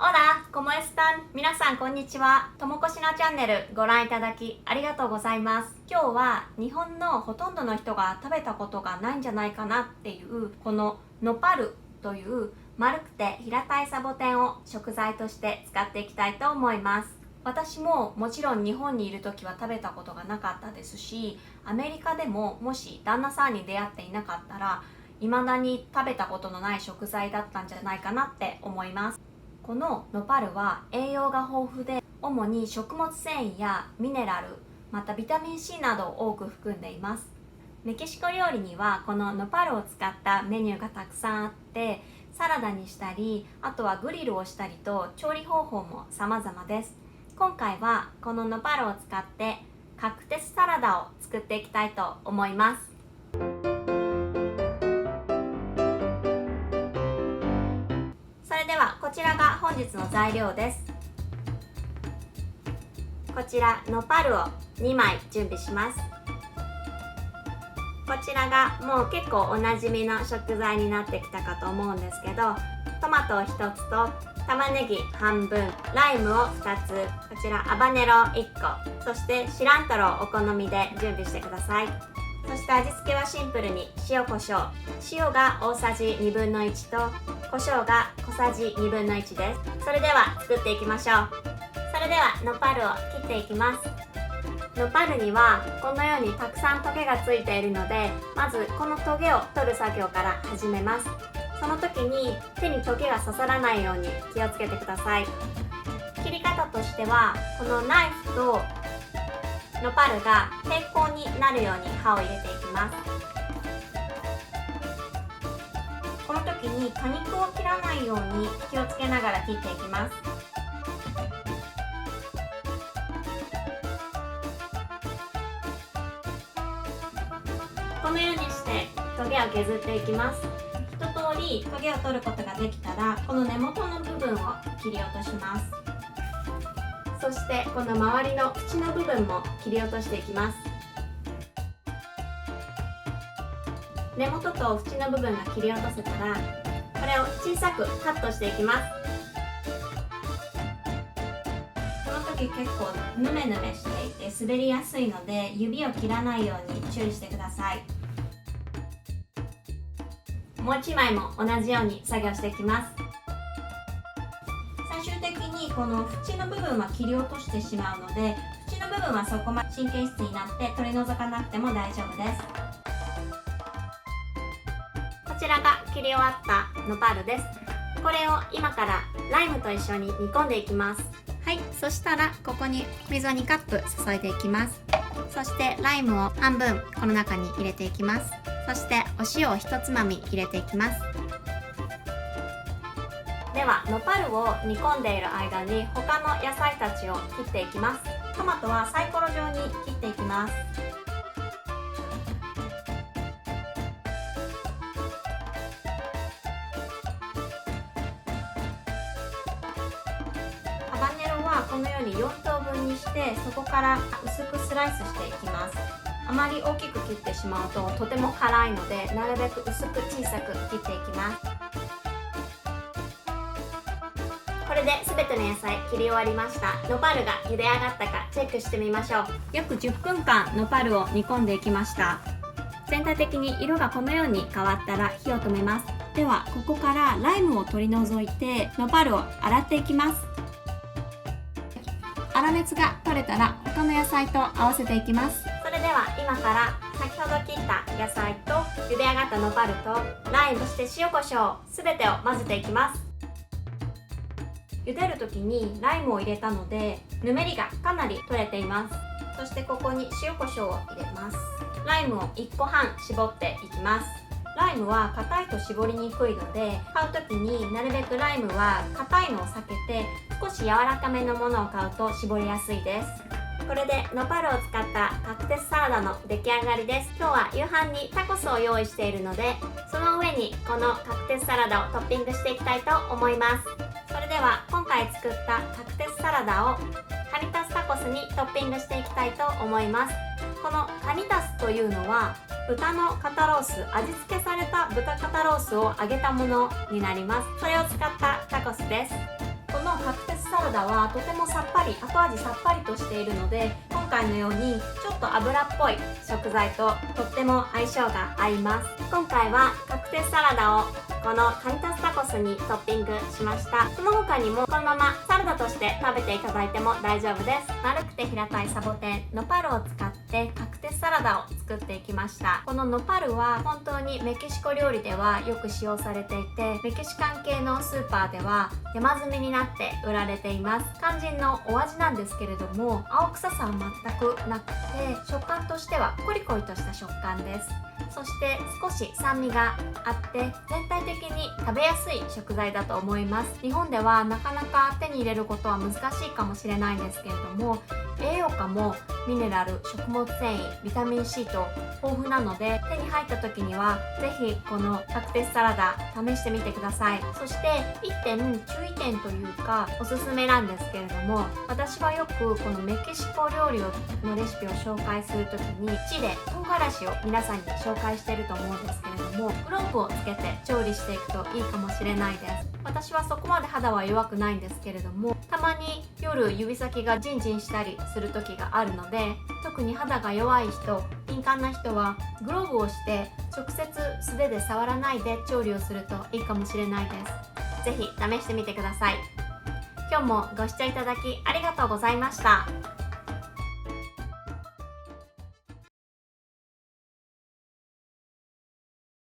オラ、コモエスタン。皆さんこんにちは。ともこしなチャンネルご覧いただきありがとうございます。今日は日本のほとんどの人が食べたことがないんじゃないかなっていうこのノパルという丸くて平たいサボテンを食材として使っていきたいと思います。私ももちろん日本にいる時は食べたことがなかったですし、アメリカでももし旦那さんに出会っていなかったら未だに食べたことのない食材だったんじゃないかなって思います。このノパルは栄養が豊富で、主に食物繊維やミネラル、またビタミン C などを多く含んでいます。メキシコ料理にはこのノパルを使ったメニューがたくさんあって、サラダにしたり、あとはグリルをしたりと調理方法も様々です。今回はこのノパルを使ってカクテスサラダを作っていきたいと思います。それではこちらが本日の材料です。こちらノパルを2枚準備します。こちらがもう結構おなじみの食材になってきたかと思うんですけど、トマトを1つと玉ねぎ半分、ライムを2つ、こちらハバネロ1個、そしてシラントロをお好みで準備してください。そして味付けはシンプルに塩コショウ、塩が大さじ1/2と胡椒が小さじ1/2です。それでは作っていきましょう。それではノパルを切っていきます。ノパルにはこのようにたくさんトゲがついているので、まずこのトゲを取る作業から始めます。その時に手にトゲが刺さらないように気をつけてください。切り方としては、このナイフとノパルが平行になるように刃を入れていきます。この時に果肉を切らないように気をつけながら切っていきます。このようにしてトゲを削っていきます。一通りトゲを取ることができたら、この根元の部分を切り落とします。そしてこの周りの縁の部分も切り落としていきます。根元と縁の部分が切り落とせたら、これを小さくカットしていきます。この時結構ヌメヌメしていて滑りやすいので、指を切らないように注意してください。もう1枚も同じように作業していきます。最終的にこの縁の部分は切り落としてしまうので、縁の部分はそこまで神経質になって取り除かなくても大丈夫です。こちらが切り終わったノパルです。これを今からライムと一緒に煮込んでいきます。はい、そしたらここに水を2カップ注いでいきます。そしてライムを半分この中に入れていきます。そしてお塩を1つまみ入れていきます。ではノパルを煮込んでいる間に他の野菜たちを切っていきます。トマトはサイコロ状に切っていきます。ハバネロはこのように4等分にして、そこから薄くスライスしていきます。あまり大きく切ってしまうととても辛いので、なるべく薄く小さく切っていきます。これで全ての野菜切り終わりました。ノパルが茹で上がったかチェックしてみましょう。約10分間ノパルを煮込んでいきました。全体的に色がこのように変わったら火を止めます。ではここからライムを取り除いてノパルを洗っていきます。粗熱が取れたら他の野菜と合わせていきます。それでは今から先ほど切った野菜と茹で上がったノパルとライム、そして塩コショウ全てを混ぜていきます。茹でる時にライムを入れたのでぬめりがかなり取れています。そしてここに塩コショウを入れます。ライムを1個半絞っていきます。ライムは硬いと絞りにくいので、買う時になるべくライムは硬いのを避けて少し柔らかめのものを買うと絞りやすいです。これでノパルを使ったカクテスサラダの出来上がりです。今日は夕飯にタコスを用意しているので、その上にこのカクテスサラダをトッピングしていきたいと思います。それでは今回作ったカクテスサラダをカニタスタコスにトッピングしていきたいと思います。このカニタスというのは豚の肩ロース、味付けされた豚肩ロースを揚げたものになります。それを使ったタコスです。このダはとてもさっぱり、後味さっぱりとしているので、今回のようにちょっと油っぽい食材ととっても相性が合います。今回はカクテスサラダをこのカニタスタコスにトッピングしました。その他にもこのままサラダとして食べていただいても大丈夫です。丸くて平たいサボテンノパルを使ってカクテスサラダを作っていきました。このノパルは本当にメキシコ料理ではよく使用されていて、メキシカン系のスーパーでは山積みになって売られています。肝心のお味なんですけれども、青臭さは全くなくて、食感としてはコリコリとした食感です。そして少し酸味があって全体的に食べやすい食材だと思います。日本ではなかなか手に入れることは難しいかもしれないんですけれども、栄養価もミネラル、食物繊維、ビタミン C と豊富なので、手に入った時にはぜひこのカクテスサラダ試してみてください。そして1点注意点というかおすすめなんですけれども、私はよくこのメキシコ料理のレシピを紹介する時にチレ、唐辛子を皆さんに紹介していると思うんですけれども、グローブをつけて調理していくといいかもしれないです。私はそこまで肌は弱くないんですけれども、たまに夜指先がジンジンしたりする時があるので、特に肌が弱い人、敏感な人はグローブをして直接素手で触らないで調理をするといいかもしれないです。ぜひ試してみてください。今日もご視聴いただきありがとうございました。